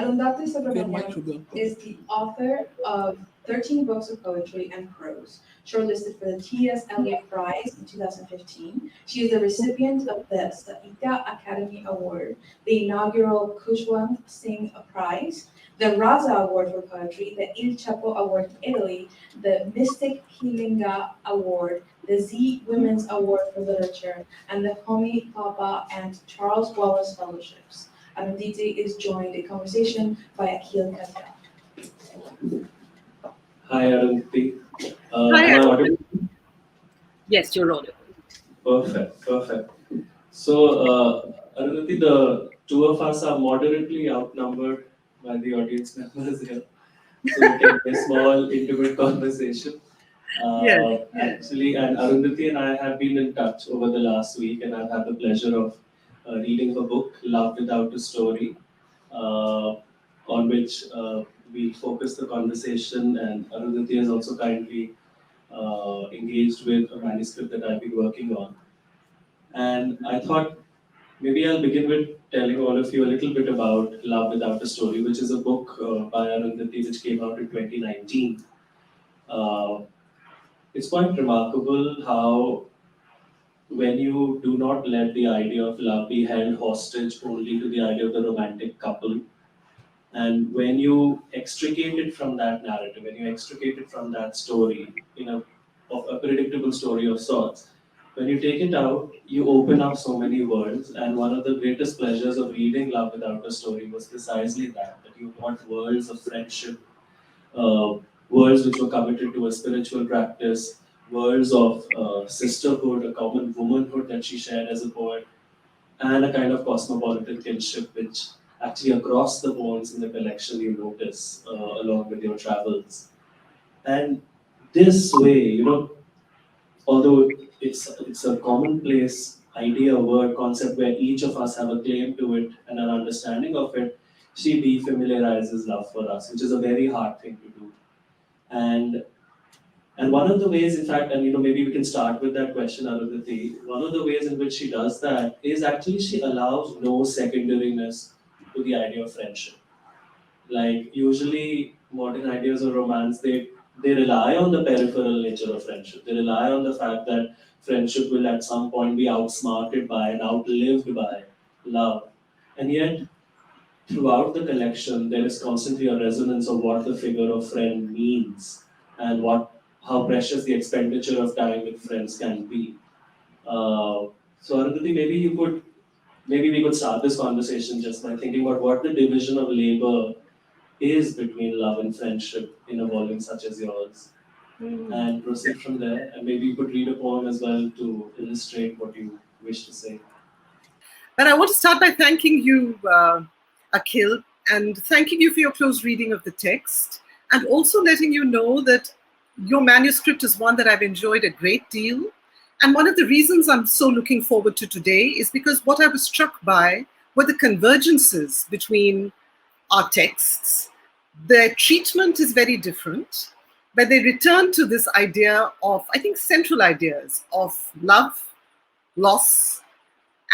Arundhathi Subramaniam is the author of 13 books of poetry and prose, shortlisted for the T.S. Eliot Prize in 2015. She is the recipient of the Sahitya Academy Award, the inaugural Khushwant Singh Prize, the Raza Award for Poetry, the Il Chapo Award in Italy, the Mystic Hilinga Award, the Z Women's Award for Literature, and the Homi Bhabha and Charles Wallace Fellowships. Arundhati is joined in conversation by Akhil Katyal. Hi, Arundhati. Hi, am I audible? Yes, you're audible. Perfect. So, Arundhati, the two of us are moderately outnumbered by the audience members here. So it can be a small, intimate conversation. Yes. Actually, and Arundhati and I have been in touch over the last week, and I've had the pleasure of reading her book, Love Without a Story, on which we focused the conversation, and Arundhati has also kindly engaged with a manuscript that I've been working on. And I thought maybe I'll begin with telling all of you a little bit about Love Without a Story, which is a book by Arundhati which came out in 2019. It's quite remarkable how when you do not let the idea of love be held hostage only to the idea of the romantic couple, and when you extricate it from that narrative, when you extricate it from that story, of a predictable story of sorts, when you take it out, you open up so many worlds. And one of the greatest pleasures of reading Love Without a Story was precisely that you got worlds of friendship, worlds which were committed to a spiritual practice, worlds of sisterhood, a common womanhood that she shared as a poet, and a kind of cosmopolitan kinship which actually across the bonds in the collection you notice along with your travels. And this way, although it's a commonplace idea, word, concept where each of us have a claim to it and an understanding of it, she defamiliarizes love for us, which is a very hard thing to do. And one of the ways, in fact, and maybe we can start with that question, Arundhati. One of the ways in which she does that is actually she allows no secondariness to the idea of friendship. Like usually modern ideas of romance, they rely on the peripheral nature of friendship. They rely on the fact that friendship will at some point be outsmarted by and outlived by love. And yet, throughout the collection, there is constantly a resonance of what the figure of friend means and how precious the expenditure of time with friends can be. So Arundhati, maybe we could start this conversation just by thinking about what the division of labor is between love and friendship in a volume such as yours, and proceed from there. And maybe you could read a poem as well to illustrate what you wish to say. And I want to start by thanking you, Akhil, and thanking you for your close reading of the text, and also letting you know that your manuscript is one that I've enjoyed a great deal. And one of the reasons I'm so looking forward to today is because what I was struck by were the convergences between our texts. Their treatment is very different, but they return to this idea of, I think, central ideas of love, loss,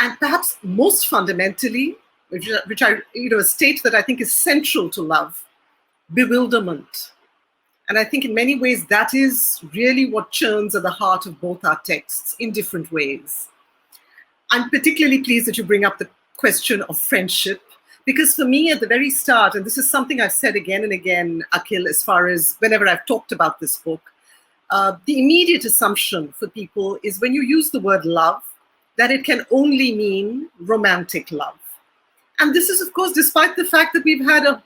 and perhaps most fundamentally, which I, a state that I think is central to love, bewilderment. And I think in many ways that is really what churns at the heart of both our texts in different ways. I'm particularly pleased that you bring up the question of friendship, because for me at the very start, and this is something I've said again and again, Akhil, as far as whenever I've talked about this book, the immediate assumption for people is when you use the word love, that it can only mean romantic love. And this is, of course, despite the fact that we've had a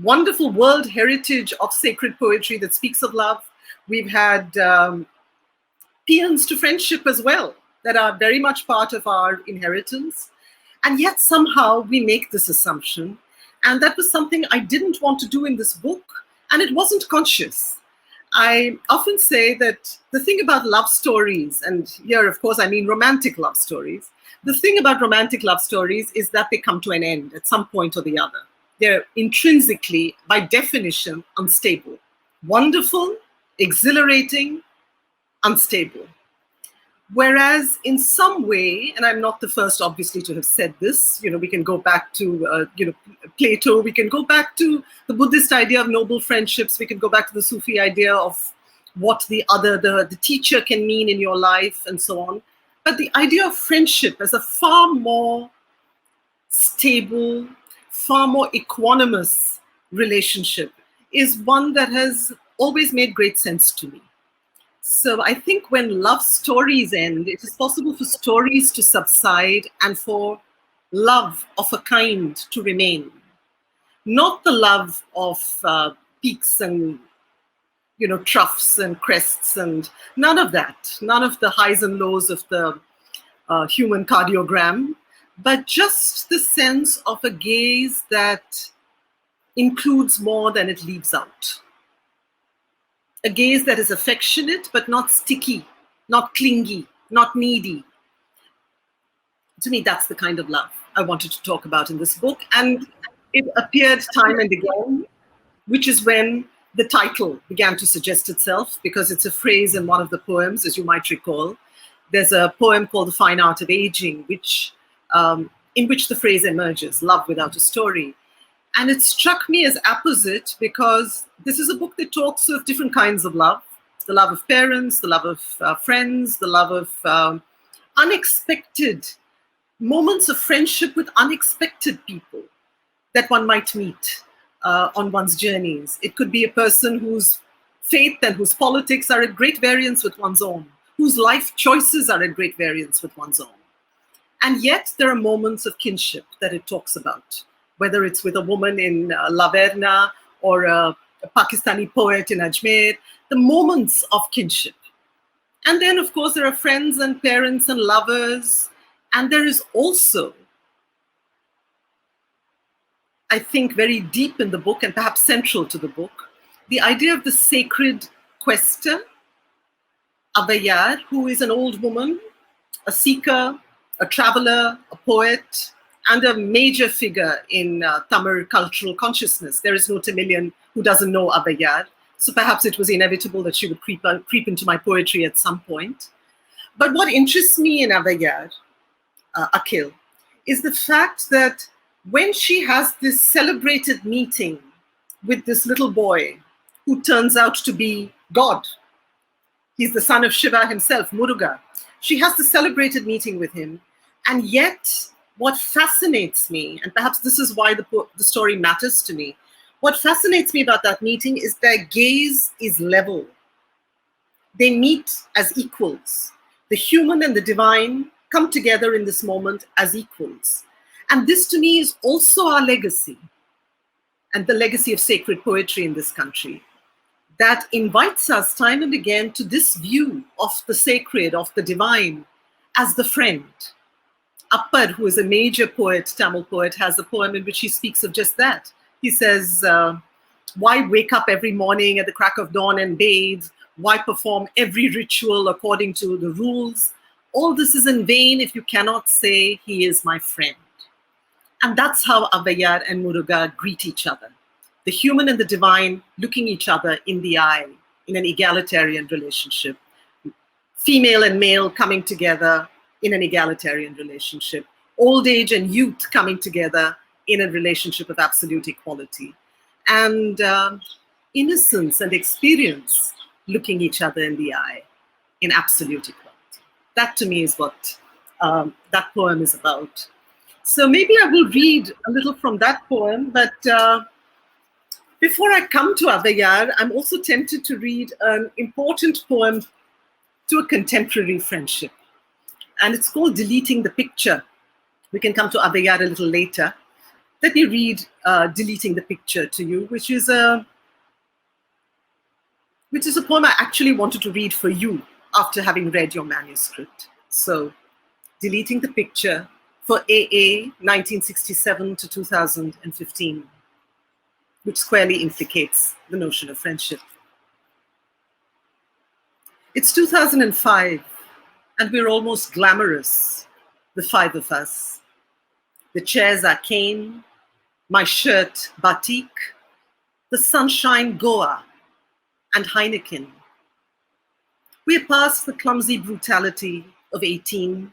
wonderful world heritage of sacred poetry that speaks of love. We've had paeans to friendship as well that are very much part of our inheritance. And yet somehow we make this assumption. And that was something I didn't want to do in this book, and it wasn't conscious. I often say that the thing about love stories, and here, of course, I mean romantic love stories, the thing about romantic love stories is that they come to an end at some point or the other. They're intrinsically, by definition, unstable. Wonderful, exhilarating, unstable. Whereas in some way, and I'm not the first, obviously, to have said this, we can go back to, Plato, we can go back to the Buddhist idea of noble friendships, we can go back to the Sufi idea of what the teacher can mean in your life and so on. But the idea of friendship as a far more stable, far more equanimous relationship is one that has always made great sense to me. So I think when love stories end, it is possible for stories to subside and for love of a kind to remain. Not the love of peaks and troughs and crests and none of that, none of the highs and lows of the human cardiogram, but just the sense of a gaze that includes more than it leaves out. A gaze that is affectionate, but not sticky, not clingy, not needy. To me, that's the kind of love I wanted to talk about in this book. And it appeared time and again, which is when the title began to suggest itself, because it's a phrase in one of the poems, as you might recall. There's a poem called The Fine Art of Aging, in which the phrase emerges, love without a story. And it struck me as apposite because this is a book that talks of different kinds of love, the love of parents, the love of friends, the love of unexpected moments of friendship with unexpected people that one might meet on one's journeys. It could be a person whose faith and whose politics are at great variance with one's own, whose life choices are at great variance with one's own. And yet there are moments of kinship that it talks about, whether it's with a woman in Laverna or a Pakistani poet in Ajmer, the moments of kinship. And then, of course, there are friends and parents and lovers. And there is also, I think, very deep in the book and perhaps central to the book, the idea of the sacred quester, Abayar, who is an old woman, a seeker, a traveler, a poet, and a major figure in Tamil cultural consciousness. There is no Tamilian who doesn't know Abayar. So perhaps it was inevitable that she would creep into my poetry at some point. But what interests me in Abayar, Akhil, is the fact that when she has this celebrated meeting with this little boy who turns out to be God, he's the son of Shiva himself, Muruga. She has the celebrated meeting with him. And yet, what fascinates me, and perhaps this is why the story matters to me, what fascinates me about that meeting is their gaze is level. They meet as equals. The human and the divine come together in this moment as equals. And this to me is also our legacy, and the legacy of sacred poetry in this country, that invites us time and again to this view of the sacred, of the divine, as the friend. Appar, who is a major poet, Tamil poet, has a poem in which he speaks of just that. He says, why wake up every morning at the crack of dawn and bathe? Why perform every ritual according to the rules? All this is in vain if you cannot say, he is my friend. And that's how Abayar and Muruga greet each other. The human and the divine looking each other in the eye in an egalitarian relationship. Female and male coming together in an egalitarian relationship. Old age and youth coming together in a relationship of absolute equality. And innocence and experience looking each other in the eye in absolute equality. That to me is what that poem is about. So maybe I will read a little from that poem, but before I come to Abayar, I'm also tempted to read an important poem to a contemporary friendship. And it's called Deleting the Picture. We can come to Abayar a little later. Let me read Deleting the Picture to you, which is a poem I actually wanted to read for you after having read your manuscript. So, Deleting the Picture for AA 1967 to 2015, which squarely implicates the notion of friendship. It's 2005, and we're almost glamorous, the five of us. The chairs are cane, my shirt batik, the sunshine Goa, and Heineken. We're past the clumsy brutality of 18.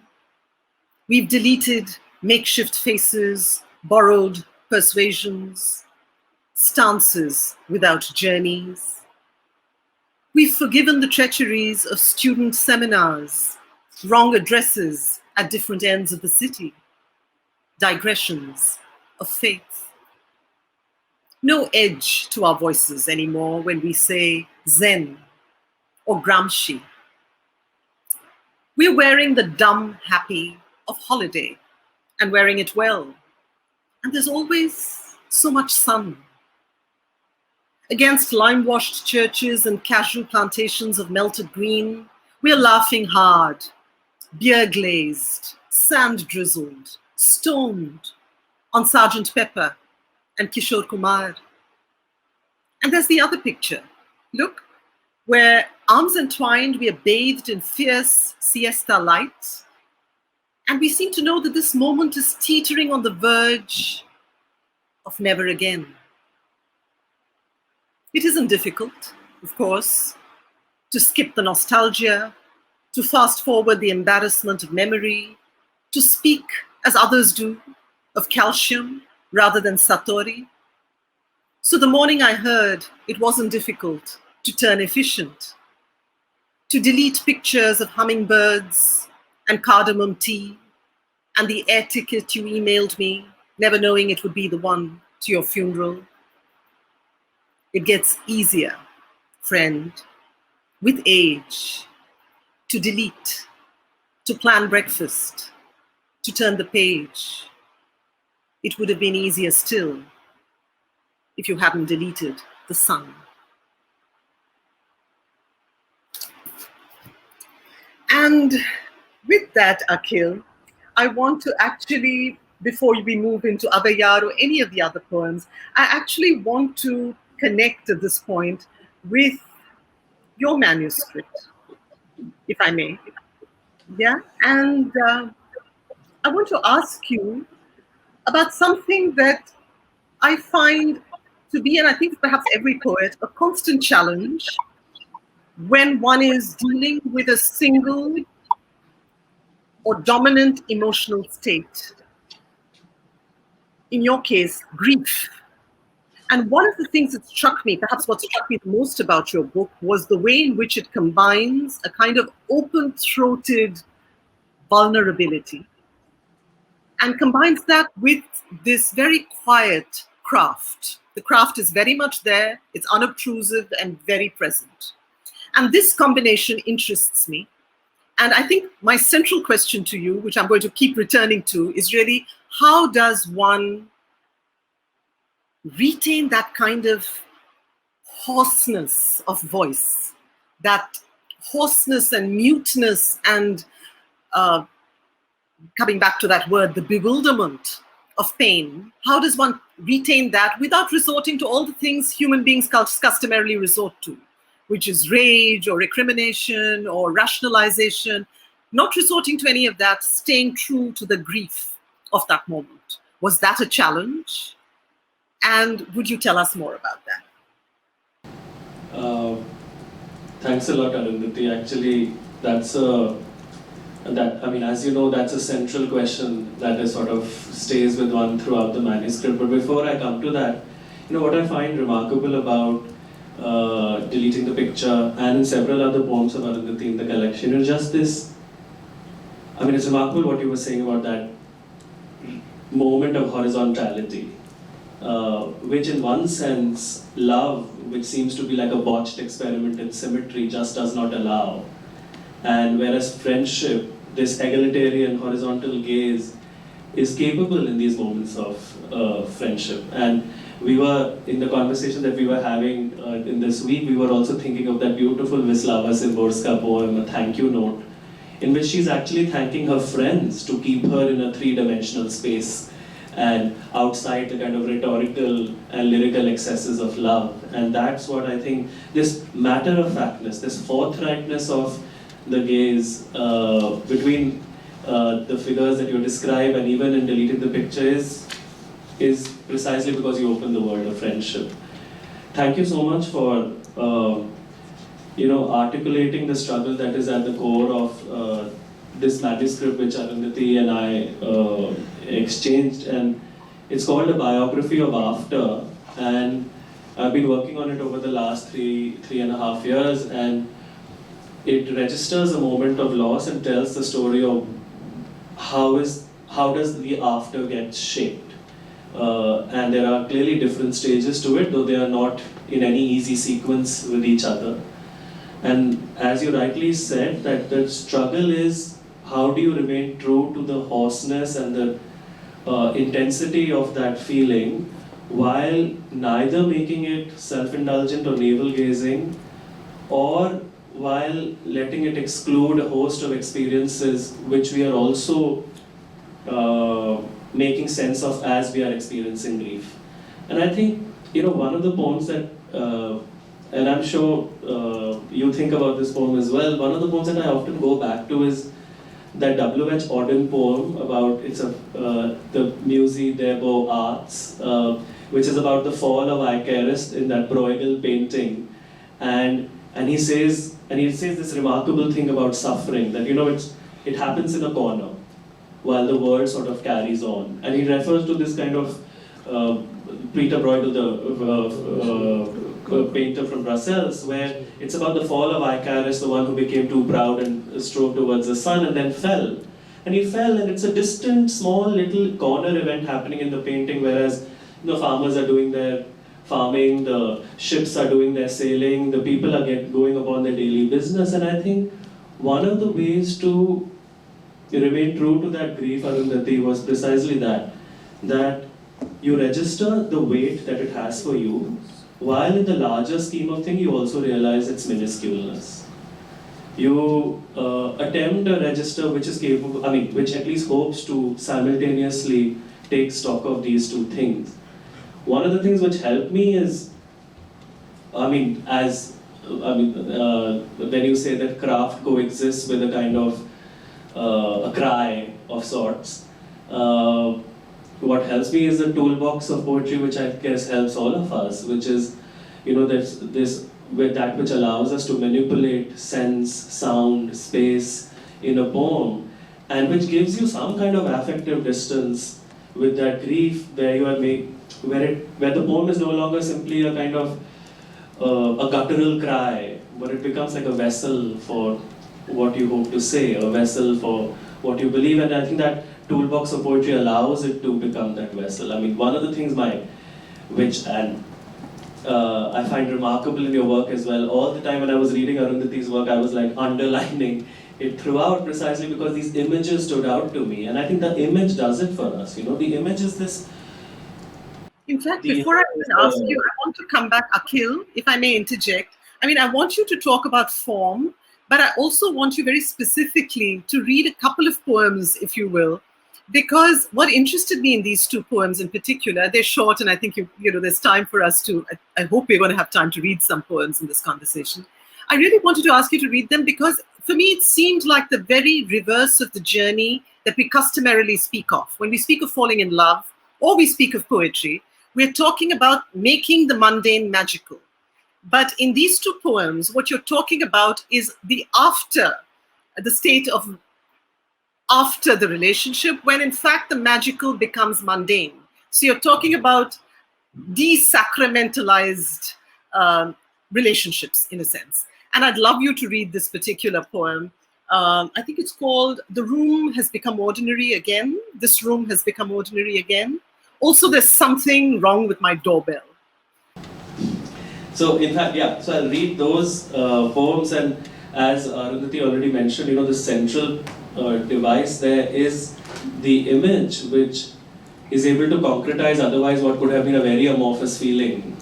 We've deleted makeshift faces, borrowed persuasions, stances without journeys. We've forgiven the treacheries of student seminars, wrong addresses at different ends of the city, digressions of faith. No edge to our voices anymore when we say Zen or Gramsci. We're wearing the dumb happy of holiday and wearing it well. And there's always so much sun. Against lime-washed churches and casual plantations of melted green, we're laughing hard, beer-glazed, sand-drizzled, stoned on Sergeant Pepper and Kishore Kumar. And there's the other picture. Look, where arms entwined, we are bathed in fierce siesta light. And we seem to know that this moment is teetering on the verge of never again. It isn't difficult, of course, to skip the nostalgia, to fast forward the embarrassment of memory, to speak, as others do, of calcium rather than satori. So the morning I heard, it wasn't difficult to turn efficient, to delete pictures of hummingbirds and cardamom tea and the air ticket you emailed me, never knowing it would be the one to your funeral. It gets easier, friend, with age, to delete, to plan breakfast, to turn the page. It would have been easier still if you hadn't deleted the sun. And with that, Akhil, I want to actually, before we move into Adayar or any of the other poems, I actually want to connect at this point with your manuscript, if I may. Yeah, and I want to ask you about something that I find to be, and I think perhaps every poet, a constant challenge when one is dealing with a single or dominant emotional state. In your case, grief. And one of the things that struck me, perhaps what struck me the most about your book, was the way in which it combines a kind of open-throated vulnerability and combines that with this very quiet craft. The craft is very much there, it's unobtrusive and very present. And this combination interests me. And I think my central question to you, which I'm going to keep returning to, is really, how does one retain that kind of hoarseness of voice, that hoarseness and muteness and coming back to that word, the bewilderment of pain? How does one retain that without resorting to all the things human beings customarily resort to, which is rage or recrimination or rationalization, not resorting to any of that, staying true to the grief of that moment? Was that a challenge? And would you tell us more about that? Thanks a lot, Arundhati. Actually, as you know, that's a central question that is sort of stays with one throughout the manuscript. But before I come to that, what I find remarkable about deleting the picture and in several other poems of Arundhati in the collection is just this. It's remarkable what you were saying about that moment of horizontality, which in one sense, love, which seems to be like a botched experiment in symmetry, just does not allow. And whereas friendship, this egalitarian horizontal gaze, is capable in these moments of friendship. And we were, in the conversation that we were having in this week, we were also thinking of that beautiful Wisława Szymborska poem, A Thank You Note, in which she's actually thanking her friends to keep her in a three-dimensional space and outside the kind of rhetorical and lyrical excesses of love. And that's what I think, this matter-of-factness, this forthrightness of the gaze between the figures that you describe and even in deleting the picture is precisely because you open the world of friendship. Thank you so much for articulating the struggle that is at the core of this manuscript which Arundhathi and I exchanged, and it's called A Biography of After, and I've been working on it over the last three and a half years, and it registers a moment of loss and tells the story of how does the after get shaped. And there are clearly different stages to it, though they are not in any easy sequence with each other. And as you rightly said, that the struggle is how do you remain true to the hoarseness and the intensity of that feeling while neither making it self-indulgent or navel-gazing, or while letting it exclude a host of experiences which we are also making sense of as we are experiencing grief. And I think, one of the poems that, and I'm sure you think about this poem as well, one of the poems that I often go back to is that W.H. Auden poem about, the Musée des Beaux-Arts, which is about the fall of Icarus in that Bruegel painting. And he says this remarkable thing about suffering, that it happens in a corner while the world sort of carries on. And he refers to this kind of Peter Bruegel, the painter from Brussels, where it's about the fall of Icarus, the one who became too proud and strove towards the sun and then fell. And he fell, and it's a distant, small, little corner event happening in the painting, whereas the farmers are doing their farming, the ships are doing their sailing, the people are going upon their daily business. And I think one of the ways to remain true to that grief, Arundhati, was precisely that you register the weight that it has for you, while in the larger scheme of things, you also realize its minusculeness. You attempt a register which is capable, which at least hopes to simultaneously take stock of these two things. One of the things which helped me is, when you say that craft coexists with a kind of a cry of sorts, what helps me is the toolbox of poetry, which I guess helps all of us, which is, with that which allows us to manipulate sense, sound, space in a poem, and which gives you some kind of affective distance with that grief, where you are where the poem is no longer simply a kind of a guttural cry, but it becomes like a vessel for what you hope to say, a vessel for what you believe. And I think that toolbox of poetry allows it to become that vessel. One of the things which I find remarkable in your work as well, all the time when I was reading Arundhathi's work, I was like underlining it throughout, precisely because these images stood out to me. And I think the image does it for us. The image is this. In fact, before I even ask you, I want to come back, Akhil, if I may interject. I want you to talk about form, but I also want you very specifically to read a couple of poems, if you will, because what interested me in these two poems in particular, they're short, and I think there's time for us to, I hope we're going to have time to read some poems in this conversation. I really wanted to ask you to read them because for me it seemed like the very reverse of the journey that we customarily speak of. When we speak of falling in love or we speak of poetry, we're talking about making the mundane magical. But in these two poems, what you're talking about is the state of after the relationship, when in fact the magical becomes mundane. So you're talking about desacramentalized relationships, in a sense. And I'd love you to read this particular poem. I think it's called "The Room Has Become Ordinary Again." This room has become ordinary again. Also, there's something wrong with my doorbell. So in fact, so I'll read those poems, and as Arundhati already mentioned, the central device there is the image, which is able to concretize otherwise what could have been a very amorphous feeling,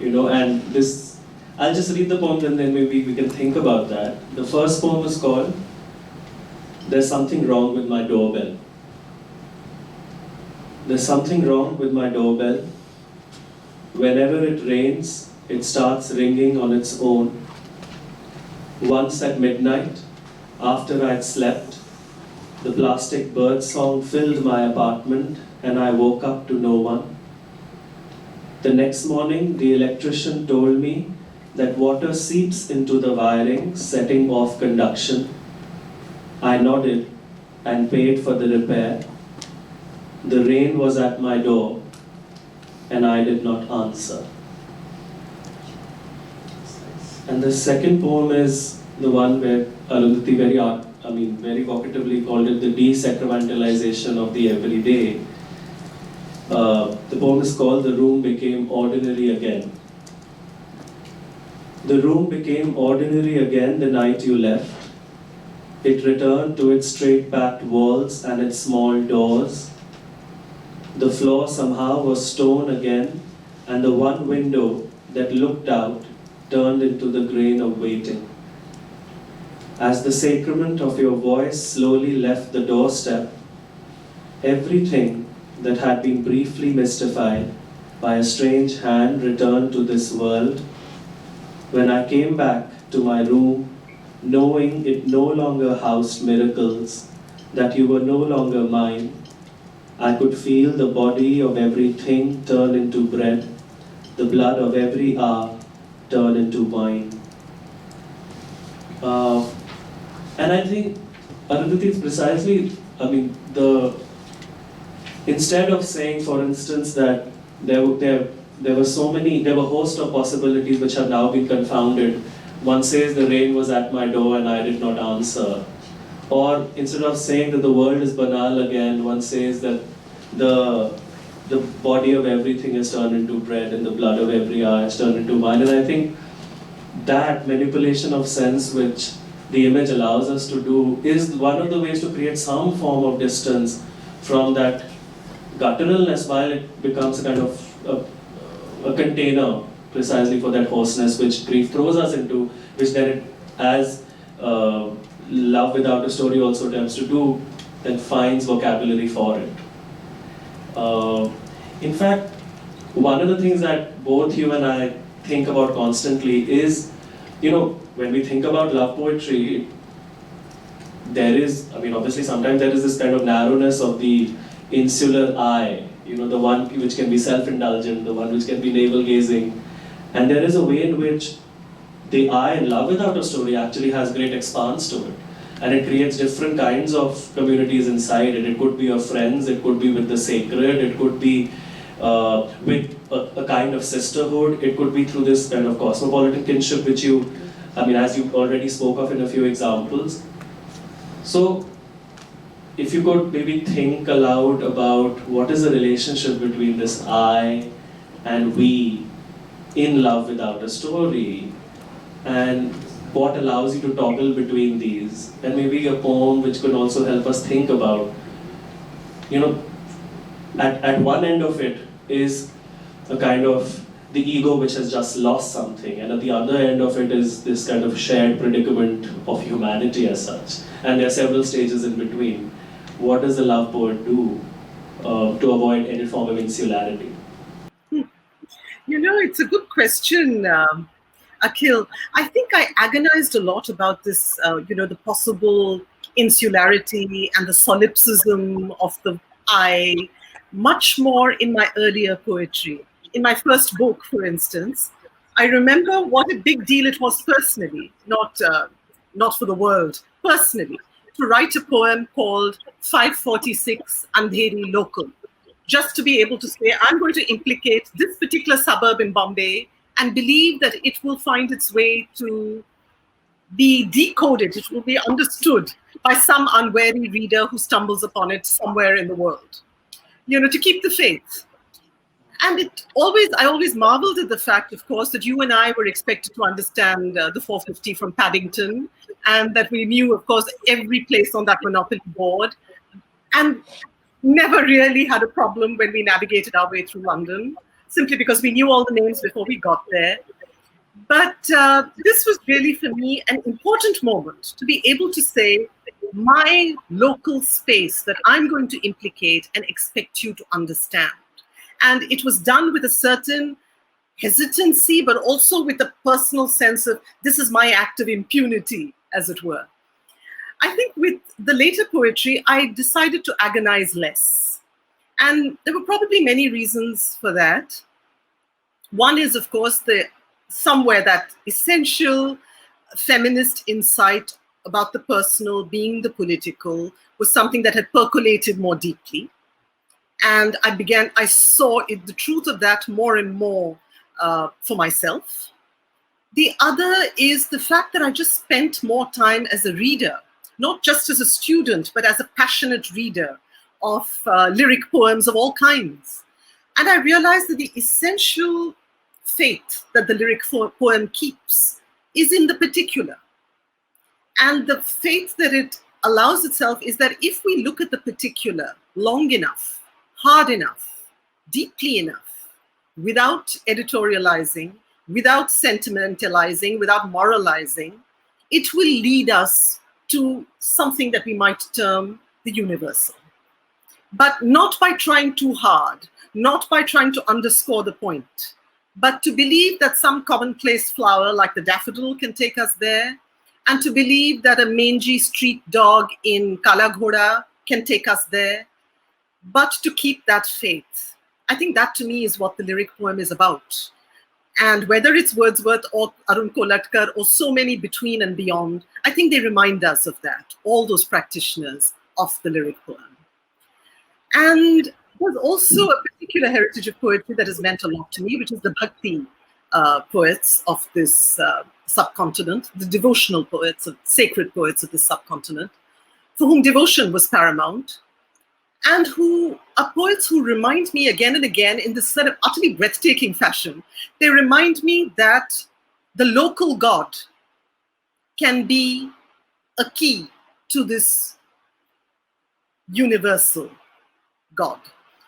and this, I'll just read the poems and then maybe we can think about that. The first poem is called "There's Something Wrong with My Doorbell." There's something wrong with my doorbell. Whenever it rains, it starts ringing on its own. Once at midnight, after I'd slept, the plastic bird song filled my apartment and I woke up to no one. The next morning, the electrician told me that water seeps into the wiring, setting off conduction. I nodded and paid for the repair. The rain was at my door, and I did not answer. And the second poem is the one where Arundhathi very evocatively called it the desacramentalization of the everyday. The poem is called The Room Became Ordinary Again. The room became ordinary again the night you left. It returned to its straight-backed walls and its small doors. The floor somehow was stone again, and the one window that looked out turned into the grain of waiting. As the sacrament of your voice slowly left the doorstep, everything that had been briefly mystified by a strange hand returned to this world. When I came back to my room, knowing it no longer housed miracles, that you were no longer mine, I could feel the body of everything turn into bread, the blood of every hour turn into wine. And I think Arundhathi is precisely, instead of saying, for instance, that there were a host of possibilities which have now been confounded. One says the rain was at my door and I did not answer. Or instead of saying that the world is banal again, one says that the body of everything is turned into bread and the blood of every hour is turned into wine. And I think that manipulation of sense which the image allows us to do is one of the ways to create some form of distance from that gutturalness, while it becomes a kind of a container precisely for that hoarseness which grief throws us into, which then it, as Love Without a Story also attempts to do, then finds vocabulary for it. In fact, one of the things that both you and I think about constantly is, when we think about love poetry, there is, obviously sometimes there is this kind of narrowness of the insular eye, the one which can be self-indulgent, the one which can be navel-gazing. And there is a way in which the eye in Love Without a Story actually has great expanse to it. And it creates different kinds of communities inside it. It could be of friends, it could be with the sacred, it could be with a kind of sisterhood, it could be through this kind of cosmopolitan kinship which you, as you already spoke of in a few examples. So, if you could maybe think aloud about what is the relationship between this I and we in Love Without a Story, and what allows you to toggle between these, and maybe a poem which could also help us think about, at one end of it is a kind of the ego which has just lost something, and at the other end of it is this kind of shared predicament of humanity as such, and there are several stages in between. What does the love poet do to avoid any form of insularity? It's a good question, Akhil. I think I agonized a lot about this, the possible insularity and the solipsism of the I, much more in my earlier poetry. In my first book, for instance, I remember what a big deal it was personally, not for the world, personally, to write a poem called 546 Andheri Local, just to be able to say, I'm going to implicate this particular suburb in Bombay and believe that it will find its way to be decoded, it will be understood by some unwary reader who stumbles upon it somewhere in the world. To keep the faith. And I always marveled at the fact, of course, that you and I were expected to understand the 450 from Paddington, and that we knew, of course, every place on that Monopoly board, and never really had a problem when we navigated our way through London, simply because we knew all the names before we got there. But this was really, for me, an important moment to be able to say, my local space that I'm going to implicate and expect you to understand. And it was done with a certain hesitancy, but also with a personal sense of, this is my act of impunity, as it were. I think with the later poetry, I decided to agonize less. And there were probably many reasons for that. One is, of course, somewhere that essential feminist insight about the personal being the political was something that had percolated more deeply. And I saw the truth of that more and more for myself. The other is the fact that I just spent more time as a reader, not just as a student, but as a passionate reader of lyric poems of all kinds. And I realized that the essential faith that the lyric poem keeps is in the particular. And the faith that it allows itself is that if we look at the particular long enough, hard enough, deeply enough, without editorializing, without sentimentalizing, without moralizing, it will lead us to something that we might term the universal. But not by trying too hard, not by trying to underscore the point, but to believe that some commonplace flower like the daffodil can take us there, and to believe that a mangy street dog in Kala Ghoda can take us there, but to keep that faith. I think that to me is what the lyric poem is about. And whether it's Wordsworth or Arun Kolatkar or so many between and beyond, I think they remind us of that, all those practitioners of the lyric poem. And there's also a particular heritage of poetry that has meant a lot to me, which is the Bhakti poets of this subcontinent, the devotional poets, sacred poets of this subcontinent, for whom devotion was paramount, and who are poets who remind me again and again in this sort of utterly breathtaking fashion. They remind me that the local God can be a key to this universal God.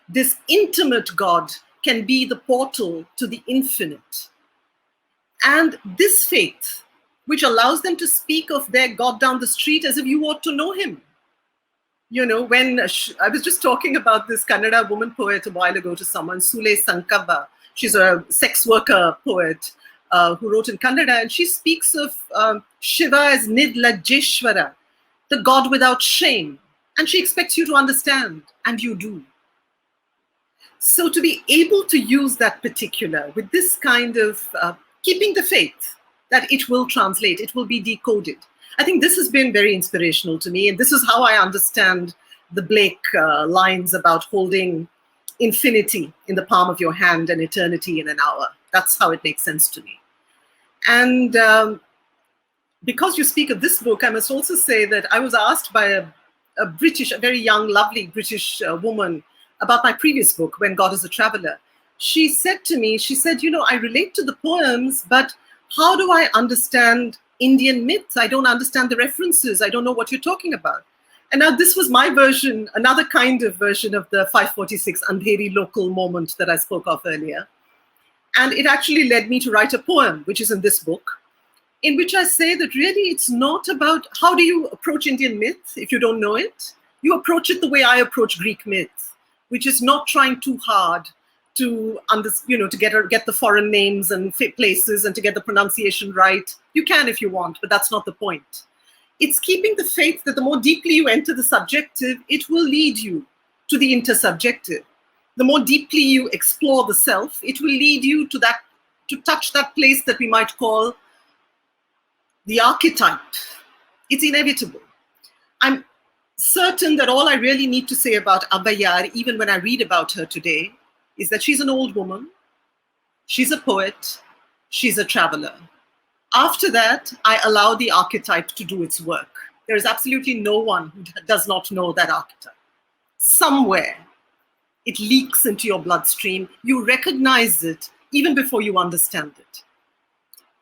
This intimate God can be the portal to the infinite. And this faith, which allows them to speak of their God down the street as if you ought to know him. You know, when I was just talking about this Kannada woman poet a while ago to someone, Sule Sankava. She's a sex worker poet who wrote in Kannada, and she speaks of Shiva as Nidlajeshwara, the God without shame. And she expects you to understand, and you do. So to be able to use that particular with this kind of keeping the faith that it will translate, it will be decoded. I think this has been very inspirational to me, and this is how I understand the Blake lines about holding infinity in the palm of your hand and eternity in an hour. That's how it makes sense to me. And because you speak of this book, I must also say that I was asked by a very young, lovely British woman about my previous book, When God is a Traveler. She said to me, you know, I relate to the poems, but how do I understand Indian myths? I don't understand the references. I don't know what you're talking about. And now this was my version, another kind of version of the 546 Andheri local moment that I spoke of earlier. And it actually led me to write a poem, which is in this book, in which I say that really it's not about how do you approach Indian myth if you don't know it. You approach it the way I approach Greek myth, which is not trying too hard to get the foreign names and places and to get the pronunciation right. You can if you want, but that's not the point. It's keeping the faith that the more deeply you enter the subjective, it will lead you to the intersubjective. The more deeply you explore the self, it will lead you to touch that place that we might call the archetype. It's inevitable. I'm certain that all I really need to say about Abbayar, even when I read about her today, is that she's an old woman, she's a poet, she's a traveler. After that, I allow the archetype to do its work. There is absolutely no one who does not know that archetype. Somewhere, it leaks into your bloodstream. You recognize it even before you understand it.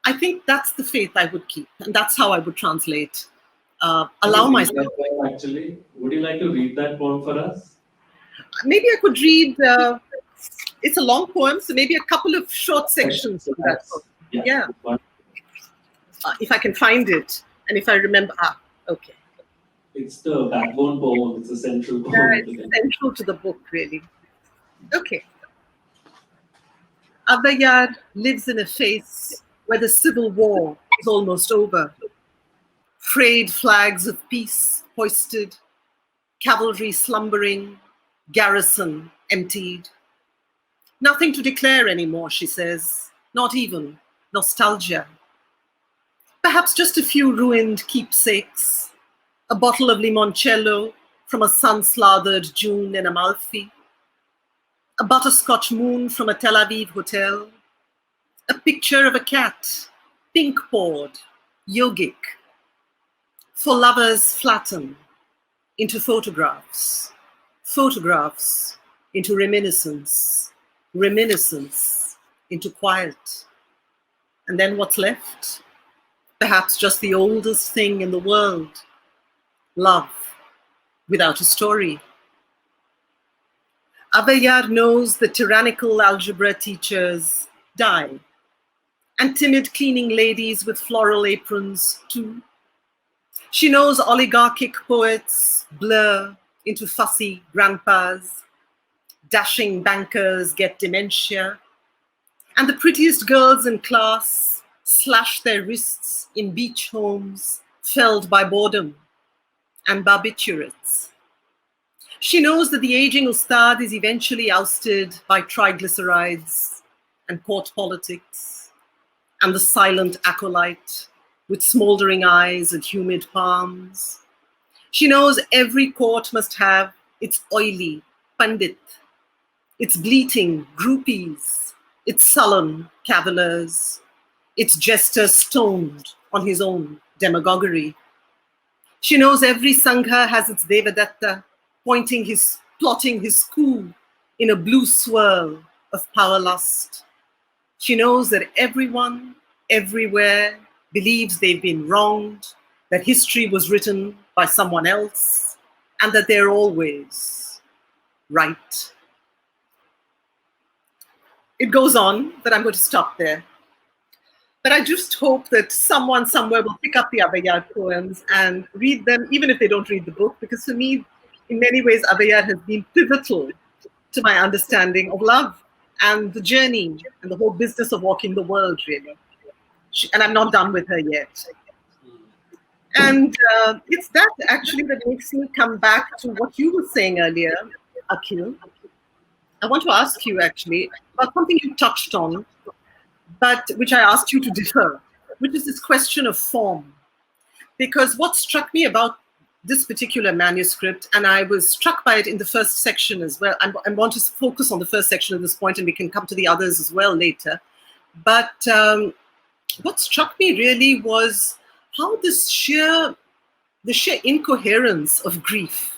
I think that's the faith I would keep, and that's how I would translate. Allow myself. Actually, would you like to read that poem for us? Maybe I could read. It's a long poem, so maybe a couple of short sections of that poem. Yeah. If I can find it, and if I remember. Okay. It's the backbone poem. It's the central poem. Yeah, it's central to the book, really. Okay. Abbayar lives in a face where the civil war is almost over. Frayed flags of peace hoisted, cavalry slumbering, garrison emptied. Nothing to declare anymore, she says, not even nostalgia. Perhaps just a few ruined keepsakes, a bottle of limoncello from a sun-slathered June in Amalfi, a butterscotch moon from a Tel Aviv hotel, a picture of a cat, pink-pawed, yogic. For lovers flatten into photographs, photographs into reminiscence, reminiscence into quiet. And then what's left? Perhaps just the oldest thing in the world, love without a story. Abayar knows that tyrannical algebra teachers die, and timid cleaning ladies with floral aprons too. She knows oligarchic poets blur into fussy grandpas, dashing bankers get dementia, and the prettiest girls in class slash their wrists in beach homes felled by boredom and barbiturates. She knows that the aging ustad is eventually ousted by triglycerides and court politics, and the silent acolyte with smoldering eyes and humid palms. She knows every court must have its oily pandit, its bleating groupies, its sullen cavillers, its jester stoned on his own demagoguery. She knows every sangha has its devadatta, plotting his coup in a blue swirl of power lust. She knows that everyone, everywhere, believes they've been wronged, that history was written by someone else, and that they're always right. It goes on, but I'm going to stop there. But I just hope that someone somewhere will pick up the Abayar poems and read them, even if they don't read the book, because for me, in many ways, Abayar has been pivotal to my understanding of love and the journey and the whole business of walking the world, really. And I'm not done with her yet. And it's that actually that makes me come back to what you were saying earlier, Akhil. I want to ask you actually about something you touched on, but which I asked you to defer, which is this question of form. Because what struck me about this particular manuscript, and I was struck by it in the first section as well, I want to focus on the first section at this point, and we can come to the others as well later. But what struck me really was how the sheer incoherence of grief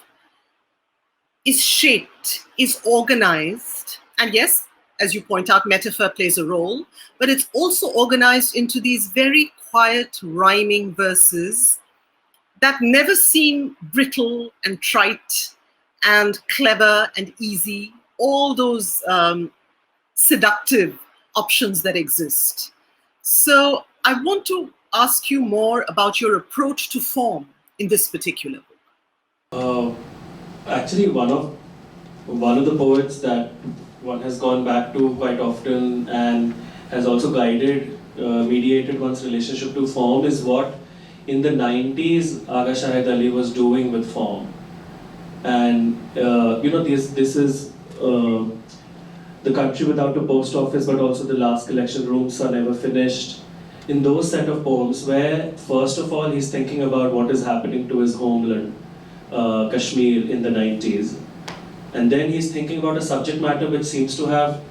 is shaped, is organized, and yes, as you point out, metaphor plays a role, but it's also organized into these very quiet rhyming verses that never seem brittle and trite and clever and easy, all those seductive options that exist. So I want to ask you more about your approach to form in this particular book. Actually, one of the poets that one has gone back to quite often and has also guided, mediated one's relationship to form is what in the 90s Agha Shahid Ali was doing with form. And this is The Country Without a Post Office, but also The Last Collection, Rooms Are Never Finished. In those set of poems where, first of all, he's thinking about what is happening to his homeland, Kashmir, in the 90s. And then he's thinking about a subject matter which seemed to have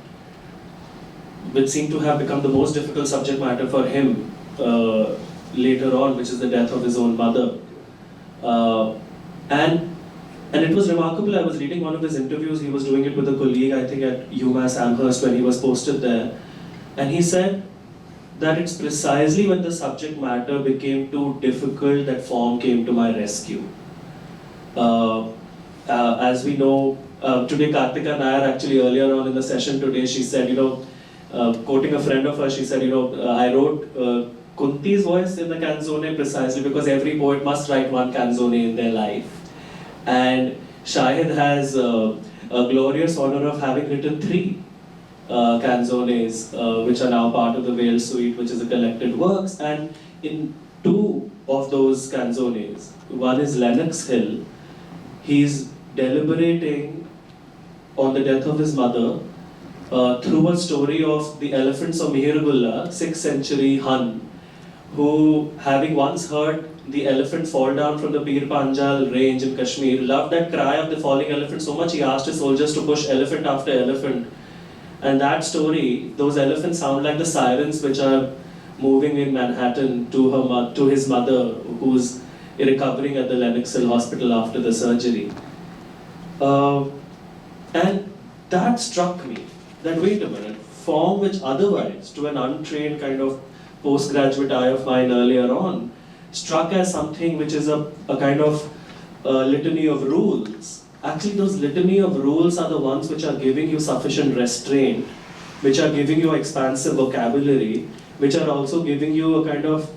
become the most difficult subject matter for him later on, which is the death of his own mother. And it was remarkable. I was reading one of his interviews. He was doing it with a colleague, I think at UMass Amherst, when he was posted there. And he said that it's precisely when the subject matter became too difficult that form came to my rescue. As we know, today Kartika Nair, actually earlier on in the session today, she said, quoting a friend of hers, she said, I wrote Kunti's voice in the canzone precisely because every poet must write one canzone in their life. And Shahid has a glorious honor of having written 3 canzones, which are now part of the Veil Suite, which is a collected works. And in 2 of those canzones, one is Lenox Hill. He's deliberating on the death of his mother through a story of the elephants of Mihirgullah, 6th century Hun, who, having once heard the elephant fall down from the Pir Panjal range in Kashmir, loved that cry of the falling elephant so much he asked his soldiers to push elephant after elephant. And that story, those elephants sound like the sirens which are moving in Manhattan to his mother, who's recovering at the Lenox Hill Hospital after the surgery. And that struck me, that wait a minute, form which otherwise, to an untrained kind of postgraduate eye of mine earlier on, struck as something which is a kind of litany of rules. Actually, those litany of rules are the ones which are giving you sufficient restraint, which are giving you expansive vocabulary, which are also giving you a kind of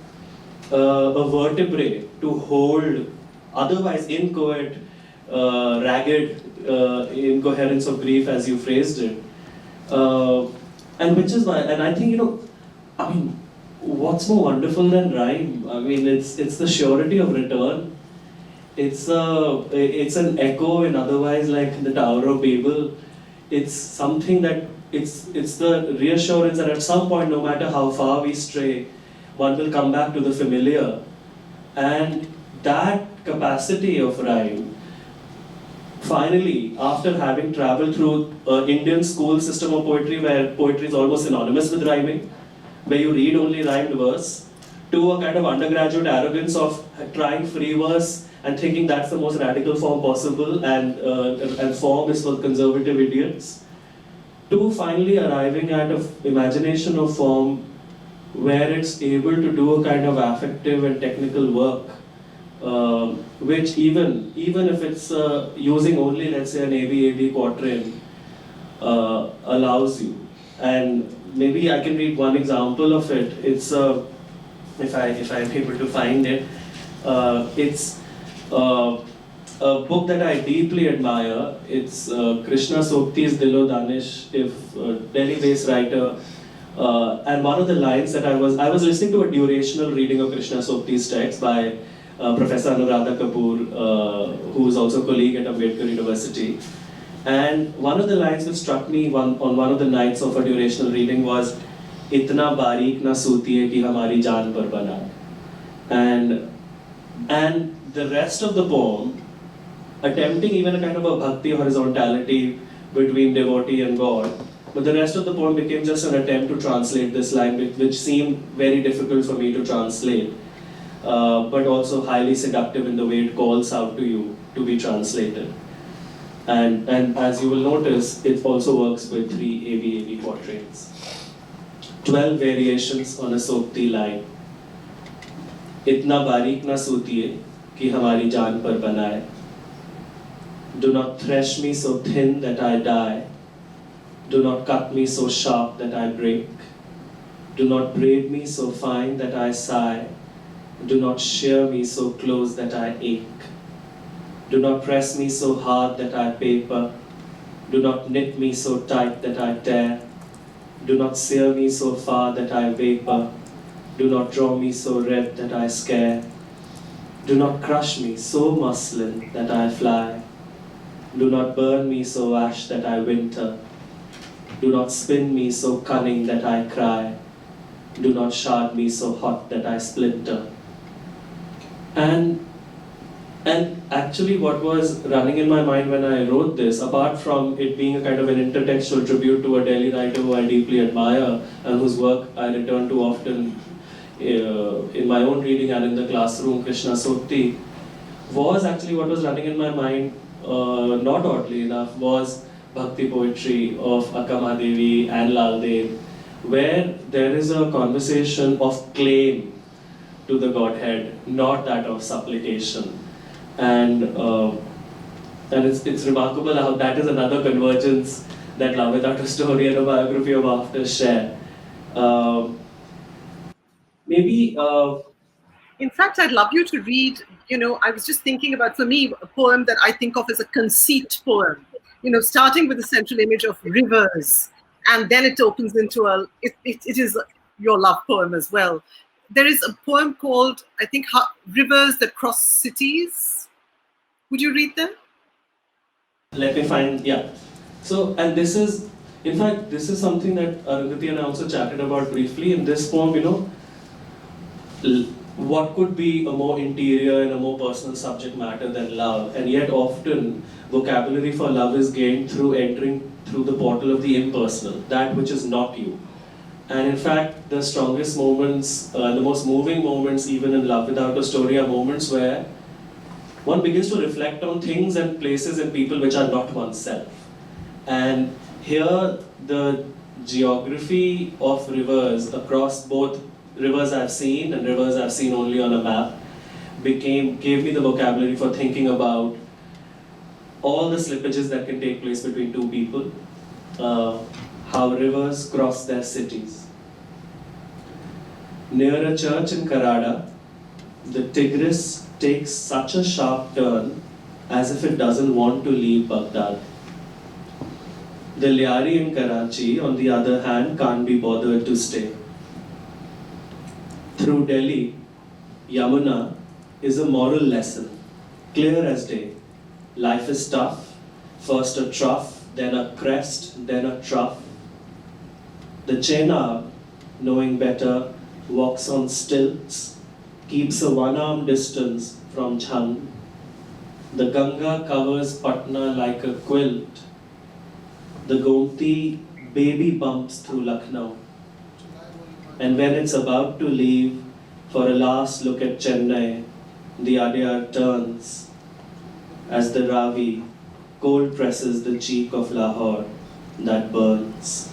a vertebrae to hold otherwise inchoate, ragged incoherence of grief, as you phrased it. And which is why, and I think, I mean, what's more wonderful than rhyme? I mean, it's the surety of return. It's an echo in otherwise like the Tower of Babel. It's something that it's the reassurance that at some point, no matter how far we stray, one will come back to the familiar. And that capacity of rhyme, finally, after having traveled through an Indian school system of poetry where poetry is almost synonymous with rhyming, where you read only rhymed verse, to a kind of undergraduate arrogance of trying free verse and thinking that's the most radical form possible and form is for conservative idiots, to finally arriving at an imagination of form where it's able to do a kind of affective and technical work, which even if it's using only, let's say, an ABAB quatrain, allows you. And maybe I can read one example of it. It's if I'm able to find it, it's a book that I deeply admire. It's Krishna Sokti's Dilo Danish, Delhi-based writer. And one of the lines that I was listening to a durational reading of Krishna Sokti's text by Professor Anuradha Kapoor, who is also a colleague at Ambedkar University. And one of the lines which struck me on one of the nights of a durational reading was, "Itna barik na sutiye ki hamari jaan par bana." And the rest of the poem, attempting even a kind of a bhakti horizontality between devotee and God, but the rest of the poem became just an attempt to translate this line, which seemed very difficult for me to translate, but also highly seductive in the way it calls out to you to be translated. And as you will notice, it also works with 3 ABAB quatrains. 12 variations on a Sokti line. Itna barik na sutiye ki hamari jaan par banaye. Do not thresh me so thin that I die. Do not cut me so sharp that I break. Do not braid me so fine that I sigh. Do not shear me so close that I ache. Do not press me so hard that I paper. Do not knit me so tight that I tear. Do not sear me so far that I vapor. Do not draw me so red that I scare. Do not crush me so muslin that I fly. Do not burn me so ash that I winter. Do not spin me so cunning that I cry. Do not shard me so hot that I splinter. And actually what was running in my mind when I wrote this, apart from it being a kind of an intertextual tribute to a Delhi writer who I deeply admire and whose work I return to often in my own reading and in the classroom, Krishna Sokti, was actually what was running in my mind, not oddly enough, was Bhakti poetry of Akka Mahadevi and Laldev, where there is a conversation of claim to the Godhead, not that of supplication. And it's remarkable how that is another convergence that Love Without a Story and a biography of After share. In fact, I'd love you to read, I was just thinking about, for me, a poem that I think of as a conceit poem, starting with the central image of rivers, and then it opens into it is your love poem as well. There is a poem called, I think, Rivers That Cross Cities. Would you read them? Let me find, yeah. So, and this is something that Arundhathi and I also chatted about briefly. In this poem, what could be a more interior and a more personal subject matter than love? And yet often vocabulary for love is gained through entering through the portal of the impersonal, that which is not you. And in fact, the strongest moments, the most moving moments even in Love Without a Story are moments where one begins to reflect on things and places and people which are not oneself. And here the geography of rivers across both rivers I've seen and rivers I've seen only on a map gave me the vocabulary for thinking about all the slippages that can take place between two people, how rivers cross their cities. Near a church in Karada, the Tigris takes such a sharp turn as if it doesn't want to leave Baghdad. The Lyari in Karachi, on the other hand, can't be bothered to stay. Through Delhi, Yamuna is a moral lesson, clear as day. Life is tough, first a trough, then a crest, then a trough. The Chenab, knowing better, walks on stilts, keeps a one-arm distance from Jhang. The Ganga covers Patna like a quilt. The Gomti baby bumps through Lucknow. And when it's about to leave for a last look at Chennai, the Adyar turns as the Ravi cold presses the cheek of Lahore that burns.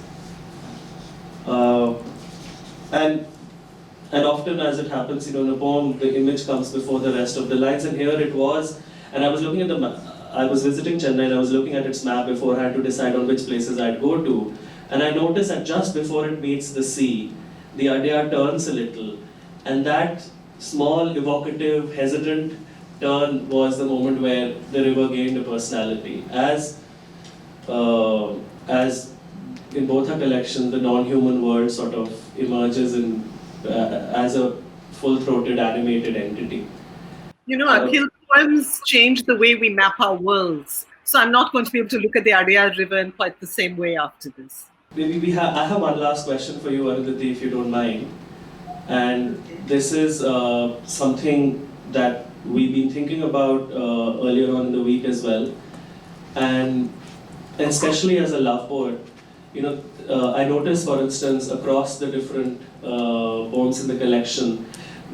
And often as it happens, in a poem, the image comes before the rest of the lines, and here it was, and I was looking at the map. I was visiting Chennai and I was looking at its map beforehand to decide on which places I'd go to, and I noticed that just before it meets the sea, the idea turns a little, and that small, evocative, hesitant turn was the moment where the river gained a personality. As in both our collections, the non-human world sort of emerges as a full-throated animated entity. Akhil, poems change the way we map our worlds. So I'm not going to be able to look at the Adyar River in quite the same way after this. Maybe I have one last question for you, Arundhathi, if you don't mind. And this is something that we've been thinking about earlier on in the week as well. And especially as a love poet, I noticed, for instance, across the different poems in the collection,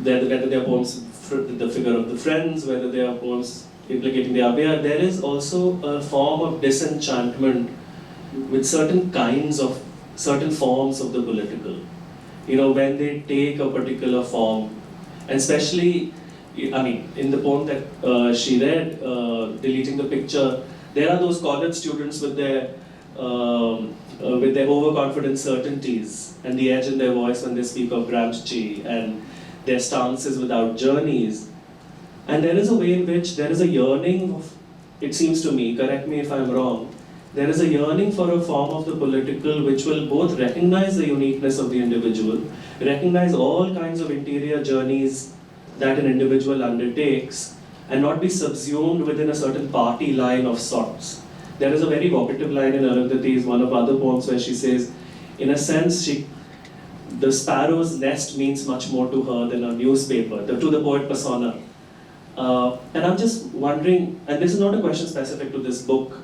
whether they are poems the figure of the friends, whether they are poems implicating the Abhyar, there is also a form of disenchantment with certain forms of the political. When they take a particular form, and especially, in the poem that she read, Deleting the Picture, there are those college students with their overconfident certainties and the edge in their voice when they speak of Gramsci and their stances without journeys. And there is a way in which there is a yearning, it seems to me, correct me if I'm wrong, there is a yearning for a form of the political which will both recognize the uniqueness of the individual, recognize all kinds of interior journeys that an individual undertakes, and not be subsumed within a certain party line of sorts. There is a very evocative line in Arundhathi's one of other poems where she says, in a sense, the sparrow's nest means much more to her than a newspaper, to the poet persona. And I'm just wondering, and this is not a question specific to this book,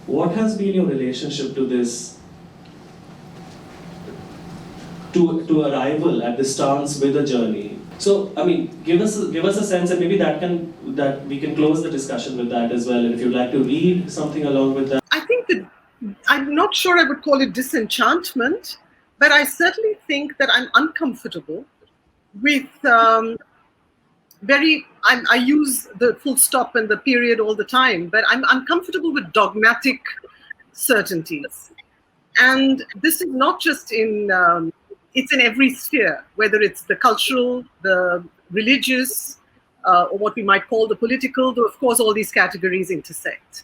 what has been your relationship to this, to arrival at the stance with a journey? So, give us a sense, and maybe that we can close the discussion with that as well. And if you'd like to read something along with that. I think that I'm not sure I would call it disenchantment, but I certainly think that I'm uncomfortable with I use the full stop and the period all the time, but I'm uncomfortable with dogmatic certainties. And this is not just it's in every sphere, whether it's the cultural, the religious, or what we might call the political, though of course all these categories intersect.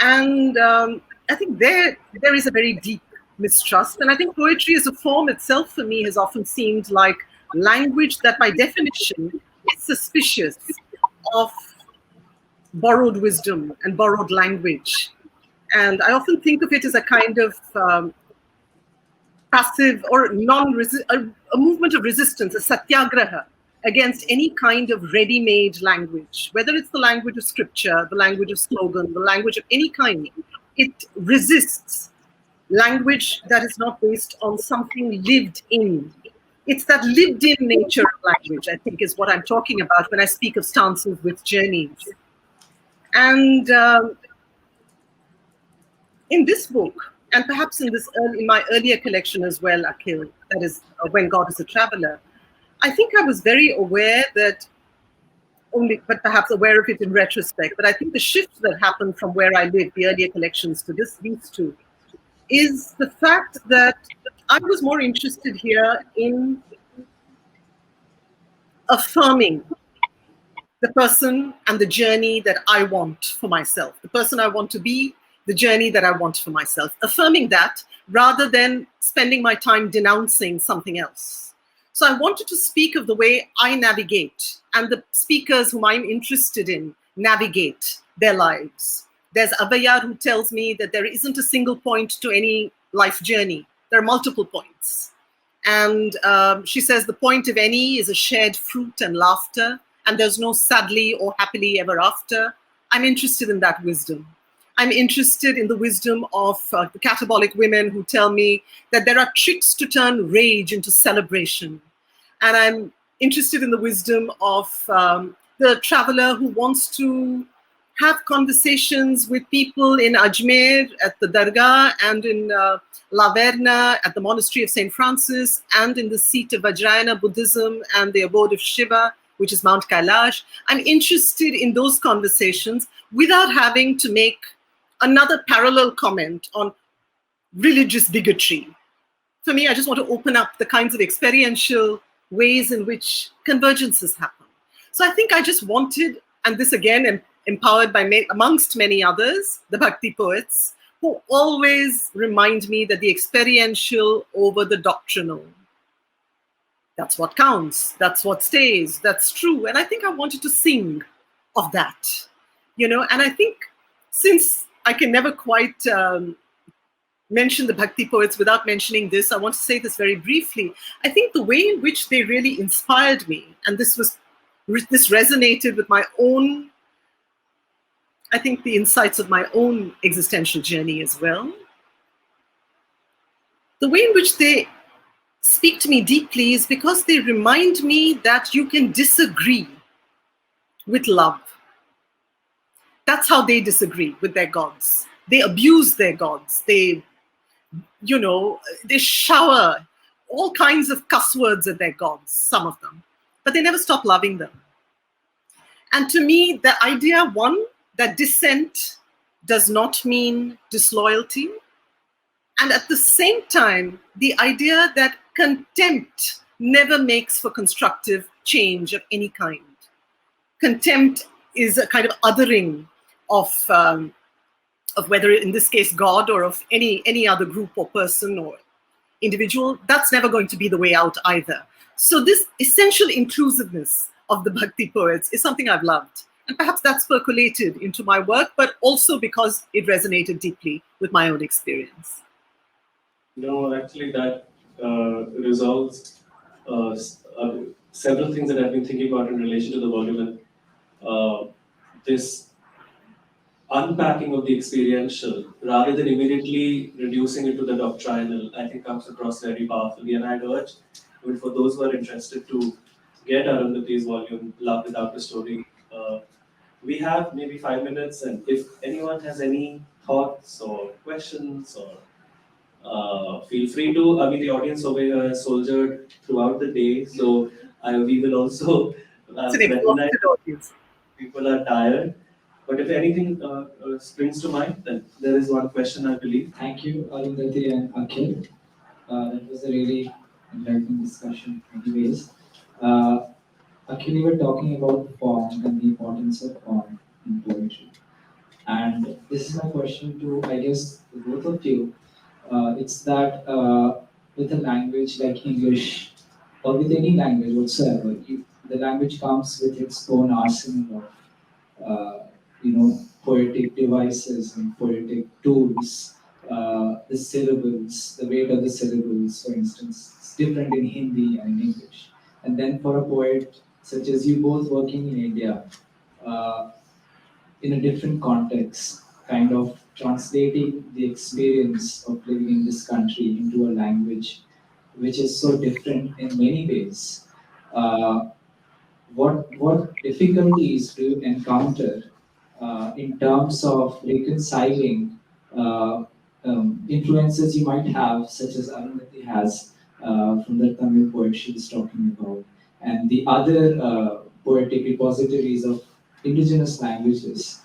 And I think there is a very deep mistrust. And I think poetry as a form itself for me has often seemed like language that by definition is suspicious of borrowed wisdom and borrowed language. And I often think of it as a kind of passive or a movement of resistance, a satyagraha, against any kind of ready-made language, whether it's the language of scripture, the language of slogan, the language of any kind. It resists language that is not based on something lived in. It's that lived in nature of language, I think, is what I'm talking about when I speak of stances with journeys. And in this book, and perhaps in my earlier collection as well, Akhil, that is When God is a Traveler, I think I was very aware that but perhaps aware of it in retrospect, but I think the shift that happened from where I lived, the earlier collections, to these two, is the fact that I was more interested here in affirming the person and the journey that I want for myself, the person I want to be, the journey that I want for myself, affirming that rather than spending my time denouncing something else. So I wanted to speak of the way I navigate and the speakers whom I'm interested in navigate their lives. There's Abhaya who tells me that there isn't a single point to any life journey. There are multiple points. And she says the point of any is a shared fruit and laughter, and there's no sadly or happily ever after. I'm interested in that wisdom. I'm interested in the wisdom of the catabolic women who tell me that there are tricks to turn rage into celebration. And I'm interested in the wisdom of the traveler who wants to have conversations with people in Ajmer at the Dargah and in La Verna at the monastery of St. Francis and in the seat of Vajrayana Buddhism and the abode of Shiva, which is Mount Kailash. I'm interested in those conversations without having to make another parallel comment on religious bigotry. For me, I just want to open up the kinds of experiential ways in which convergences happen. So I think I just wanted, and this again empowered by amongst many others, the Bhakti poets, who always remind me that the experiential over the doctrinal. That's what counts, that's what stays, that's true. And I think I wanted to sing of that, and I think since I can never quite mention the Bhakti poets without mentioning this, I want to say this very briefly. I think the way in which they really inspired me, and this resonated with my own, I think the insights of my own existential journey as well. The way in which they speak to me deeply is because they remind me that you can disagree with love. That's how they disagree with their gods. They abuse their gods. They shower all kinds of cuss words at their gods, some of them, but they never stop loving them. And to me, the idea, one, that dissent does not mean disloyalty. And at the same time, the idea that contempt never makes for constructive change of any kind. Contempt is a kind of othering of whether in this case God or of any other group or person or individual. That's never going to be the way out either. So this essential inclusiveness of the Bhakti poets is something I've loved. And perhaps that's percolated into my work, but also because it resonated deeply with my own experience. No, actually that resolves several things that I've been thinking about in relation to the volume, and this unpacking of the experiential rather than immediately reducing it to the doctrinal, I think comes across very powerfully. And I'd urge, for those who are interested, to get Arundhathi's volume, Love Without a Story. We have maybe 5 minutes, and if anyone has any thoughts or questions, or feel free to. I mean, the audience over here has soldiered throughout the day, so we will also recognize people are tired. But if anything springs to mind, then there is one question, I believe. Thank you, Arundhati and Akhil. That was a really enlightening discussion. Anyways, Akhil, you were talking about form and the importance of form in poetry. And this is my question to, I guess, the both of you. It's that with a language like English, or with any language whatsoever, the language comes with its own arsenal of, poetic devices and poetic tools the syllables, the weight of the syllables, for instance, is different in Hindi and in English. And then for a poet such as you both working in India, uh, in a different context, kind of translating the experience of living in this country into a language which is so different in many ways. Uh, what difficulties do you encounter in terms of reconciling influences you might have, such as Arundhathi has from the Tamil poet she was talking about, and the other poetic repositories of indigenous languages,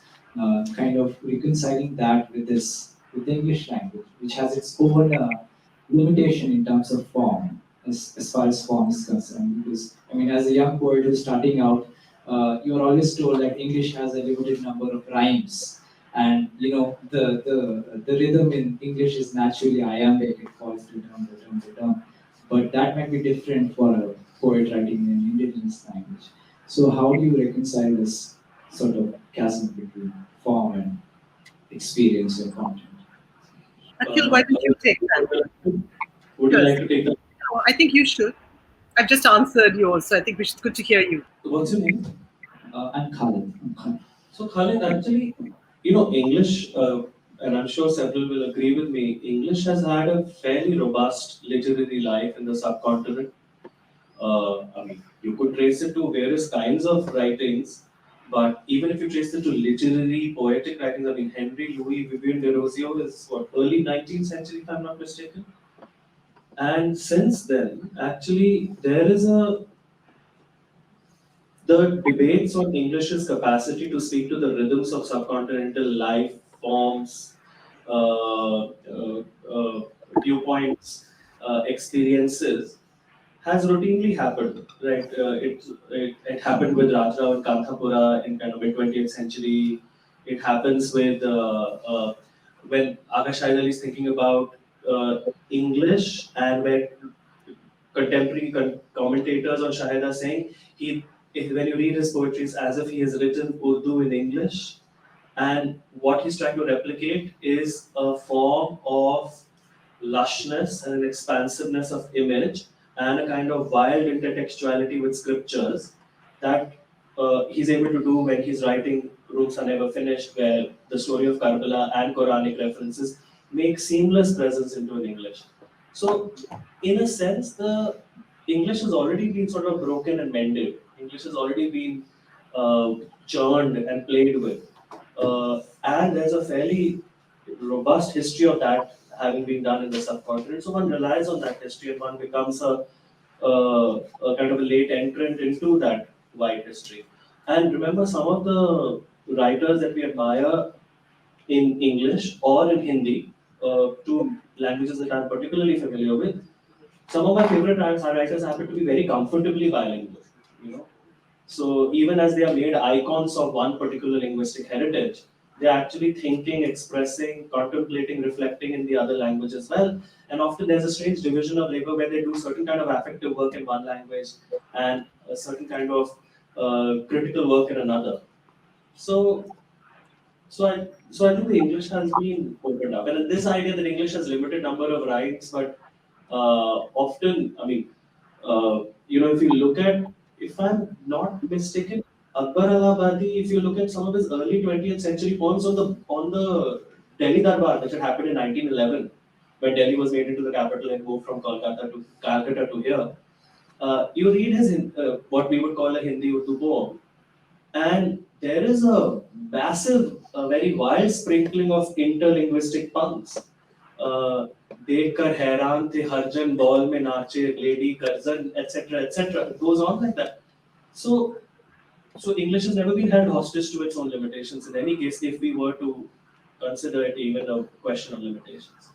kind of reconciling that with the English language, which has its own limitation in terms of form, as far as form is concerned. Because I mean, as a young poet who's starting out, you're always told that English has a limited number of rhymes, and you know the rhythm in English is naturally iambic; it falls return, return, return. But that might be different for a poet writing in an indigenous language. So, how do you reconcile this sort of chasm between form and experience or content? Akhil, why don't you take that Would you first? like to take the? No, I think you should. I've just answered yours, so I think it's good to hear you. What's your name? I'm Khalid. I'm Khalid. So Khalid, actually, English, and I'm sure several will agree with me, English has had a fairly robust literary life in the subcontinent. I mean, you could trace it to various kinds of writings, but even if you trace it to literary, poetic writings, I mean, Henry Louis Vivian Derozio is what, early 19th century, if I'm not mistaken. And since then, actually, there is the debates on English's capacity to speak to the rhythms of subcontinental life forms, uh, uh, uh, viewpoints, experiences has routinely happened, right? It happened with Rajrao and Kanthapura in kind of mid 20th century. It happens with when Aga Shahid Ali is thinking about English, and when contemporary commentators on Shahid are saying when you read his poetry, it's as if he has written Urdu in English, and what he's trying to replicate is a form of lushness and an expansiveness of image and a kind of wild intertextuality with scriptures that he's able to do when he's writing Rooms Are Never Finished, where the story of Karbala and Quranic references make seamless presence into an English. So, in a sense, the English has already been sort of broken and mended. English has already been churned and played with. And there's a fairly robust history of that having been done in the subcontinent. So one relies on that history and one becomes a kind of a late entrant into that wide history. And remember, some of the writers that we admire in English or in Hindi, two languages that I'm particularly familiar with, some of my favorite writers happen to be very comfortably bilingual. You know, so even as they are made icons of one particular linguistic heritage, they're actually thinking, expressing, contemplating, reflecting in the other language as well. And often there's a strange division of labor where they do certain kind of affective work in one language and a certain kind of critical work in another. So, so I think the English has been opened up, and this idea that English has limited number of rights, but often, I mean, if you look at, if I'm not mistaken, Akbar Allahabadi, if you look at some of his early 20th century poems on the Delhi Darbar that had happened in 1911, when Delhi was made into the capital and moved from Kolkata to Calcutta to here, you read his what we would call a Hindi Urdu poem, and there is a massive, very wild sprinkling of interlinguistic puns. Uh, देखकर हैरान थे Harijan ball में नाचे lady Curzon etc etc. It goes on like that. So English has never been held hostage to its own limitations in any case, if we were to consider it even a question of limitations.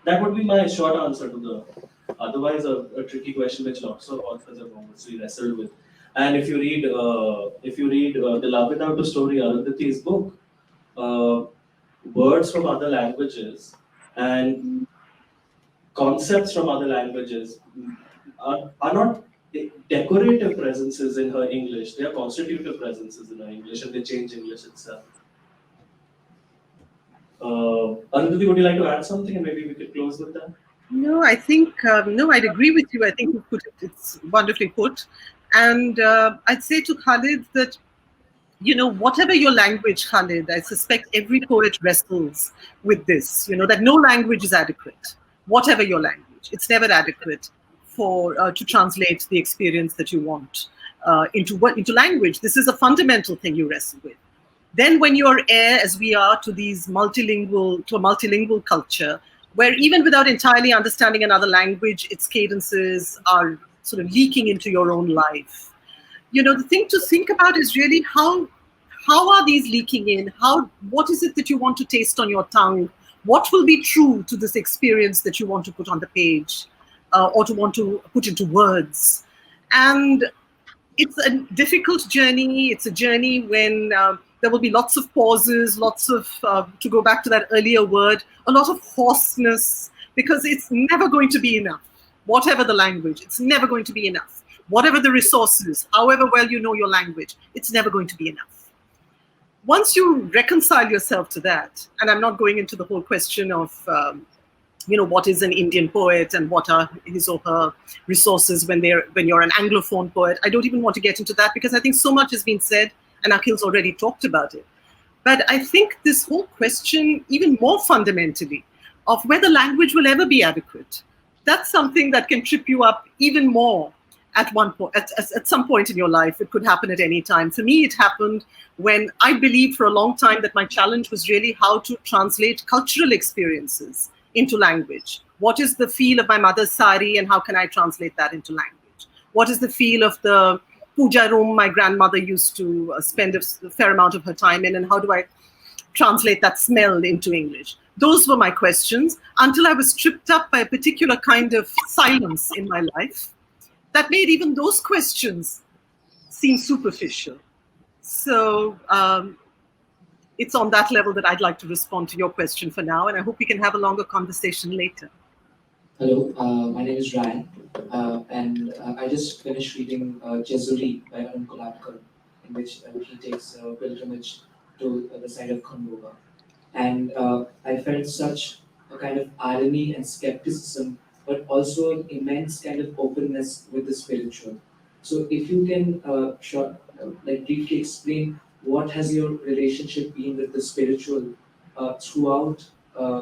That would be my short answer to the otherwise a tricky question which lots of authors have obviously wrestled with. And if you read The Love Without a Story, Arundhathi's book, uh, words from other languages and concepts from other languages are not decorative presences in her English. They are constitutive presences in her English, and they change English itself. Arundhati, would you like to add something, and maybe we could close with that? No, I think, no, I'd agree with you. I think you put it, it's wonderfully put. And I'd say to Khalid that, you know, whatever your language, Khalid, I suspect every poet wrestles with this, you know, that no language is adequate. Whatever your language, it's never adequate for to translate the experience that you want into language. This is a fundamental thing you wrestle with. Then when you're heir, as we are, to a multilingual culture, where even without entirely understanding another language, its cadences are sort of leaking into your own life. You know, the thing to think about is really how are these leaking in? What is it that you want to taste on your tongue? What will be true to this experience that you want to put on the page or to want to put into words? And it's a difficult journey. It's a journey when there will be lots of pauses, lots of, to go back to that earlier word, a lot of hoarseness, because it's never going to be enough. Whatever the language, it's never going to be enough. Whatever the resources, however well you know your language, it's never going to be enough. Once you reconcile yourself to that, and I'm not going into the whole question of, you know, what is an Indian poet and what are his or her resources when you're an Anglophone poet. I don't even want to get into that because I think so much has been said and Akhil's already talked about it. But I think this whole question, even more fundamentally, of whether language will ever be adequate, that's something that can trip you up even more at some point in your life. It could happen at any time. For me, it happened when I believed for a long time that my challenge was really how to translate cultural experiences into language. What is the feel of my mother's sari and how can I translate that into language? What is the feel of the puja room my grandmother used to spend a fair amount of her time in, and how do I translate that smell into English? Those were my questions until I was tripped up by a particular kind of silence in my life that made even those questions seem superficial. So it's on that level that I'd like to respond to your question for now, and I hope we can have a longer conversation later. Hello, my name is Ryan, and I just finished reading Jezuri by Arundhathi Subramaniam, in which he takes a pilgrimage to the site of Khandova. And I felt such a kind of irony and skepticism, but also an immense kind of openness with the spiritual. So if you can briefly explain what has your relationship been with the spiritual throughout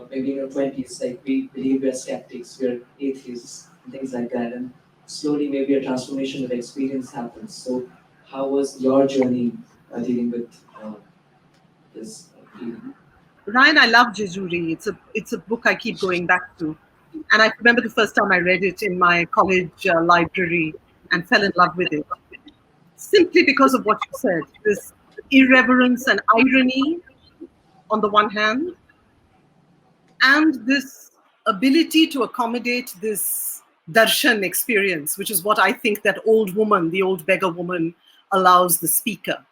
maybe in your 20s, like we believe we're skeptics, we're atheists, and things like that, and slowly maybe a transformation of experience happens. So how was your journey dealing with this feeling? Ryan, I love Jejuri. It's a book I keep going back to. And I remember the first time I read it in my college library and fell in love with it. Simply because of what you said, this irreverence and irony on the one hand, and this ability to accommodate this darshan experience, which is what I think that old woman, the old beggar woman, offers the speaker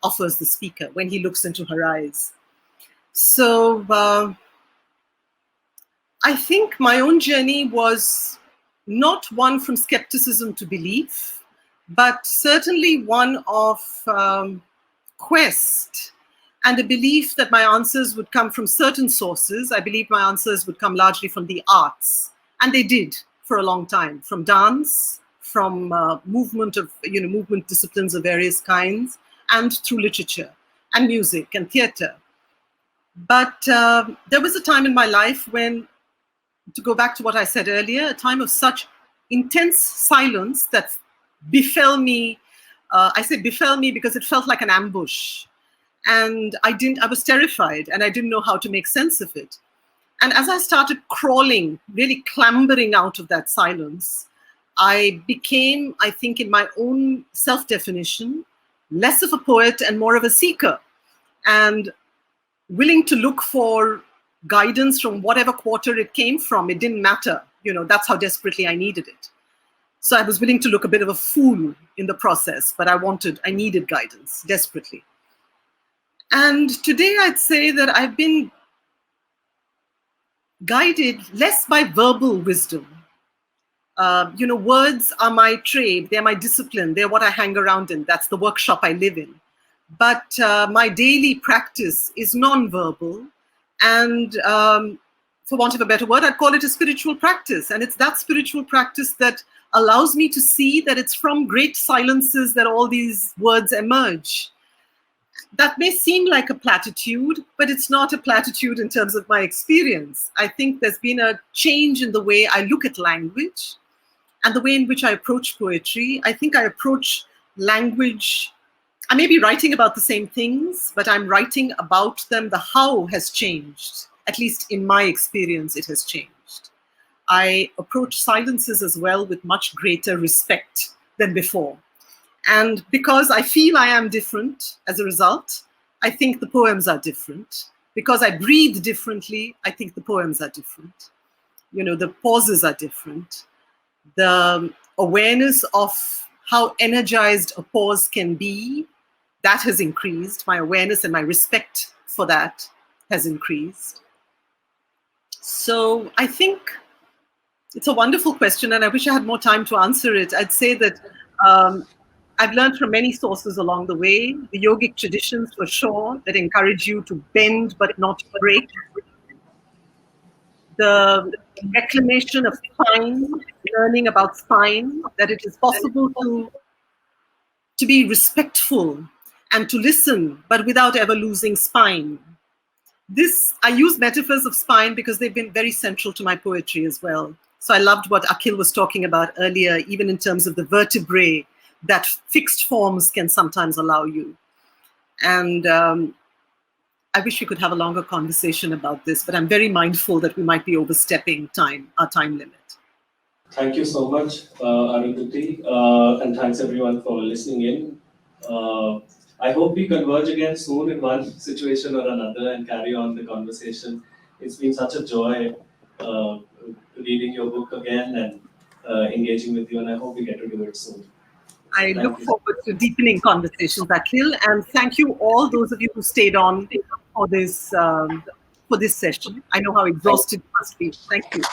when he looks into her eyes. So I think my own journey was not one from skepticism to belief, but certainly one of quest and a belief that my answers would come from certain sources. I believe my answers would come largely from the arts, and they did for a long time, from dance, from movement disciplines of various kinds, and through literature and music and theater. But there was a time in my life when, to go back to what I said earlier, a time of such intense silence that befell me. I say befell me because it felt like an ambush. And I was terrified and I didn't know how to make sense of it. And as I started crawling, really clambering out of that silence, I became, I think in my own self-definition, less of a poet and more of a seeker, and willing to look for guidance from whatever quarter it came from. It didn't matter. That's how desperately I needed it. So I was willing to look a bit of a fool in the process, but I needed guidance desperately. And today I'd say that I've been guided less by verbal wisdom. Words are my trade, they're my discipline, they're what I hang around in, that's the workshop I live in. But my daily practice is non-verbal, and for want of a better word, I'd call it a spiritual practice. And it's that spiritual practice that allows me to see that it's from great silences that all these words emerge. That may seem like a platitude, but it's not a platitude in terms of my experience. I think there's been a change in the way I look at language and the way in which I approach poetry. I think I approach language, I may be writing about the same things, but I'm writing about them. The how has changed. At least in my experience, it has changed. I approach silences as well with much greater respect than before. And because I feel I am different as a result, I think the poems are different. Because I breathe differently, I think the poems are different. You know, the pauses are different. The awareness of how energized a pause can be, that has increased. My awareness and my respect for that has increased. So I think it's a wonderful question, and I wish I had more time to answer it. I'd say that I've learned from many sources along the way, the yogic traditions for sure, that encourage you to bend but not break. The reclamation of spine, learning about spine, that it is possible to be respectful and to listen, but without ever losing spine. I use metaphors of spine because they've been very central to my poetry as well. So I loved what Akhil was talking about earlier, even in terms of the vertebrae that fixed forms can sometimes allow you. And I wish we could have a longer conversation about this, but I'm very mindful that we might be overstepping our time limit. Thank you so much, Arundhathi, and thanks everyone for listening in. I hope we converge again soon in one situation or another and carry on the conversation. It's been such a joy reading your book again and engaging with you, and I hope we get to do it soon. I look forward to deepening conversations, Akhil, and thank you all those of you who stayed on for this session. I know how exhausted you must be. Thank you.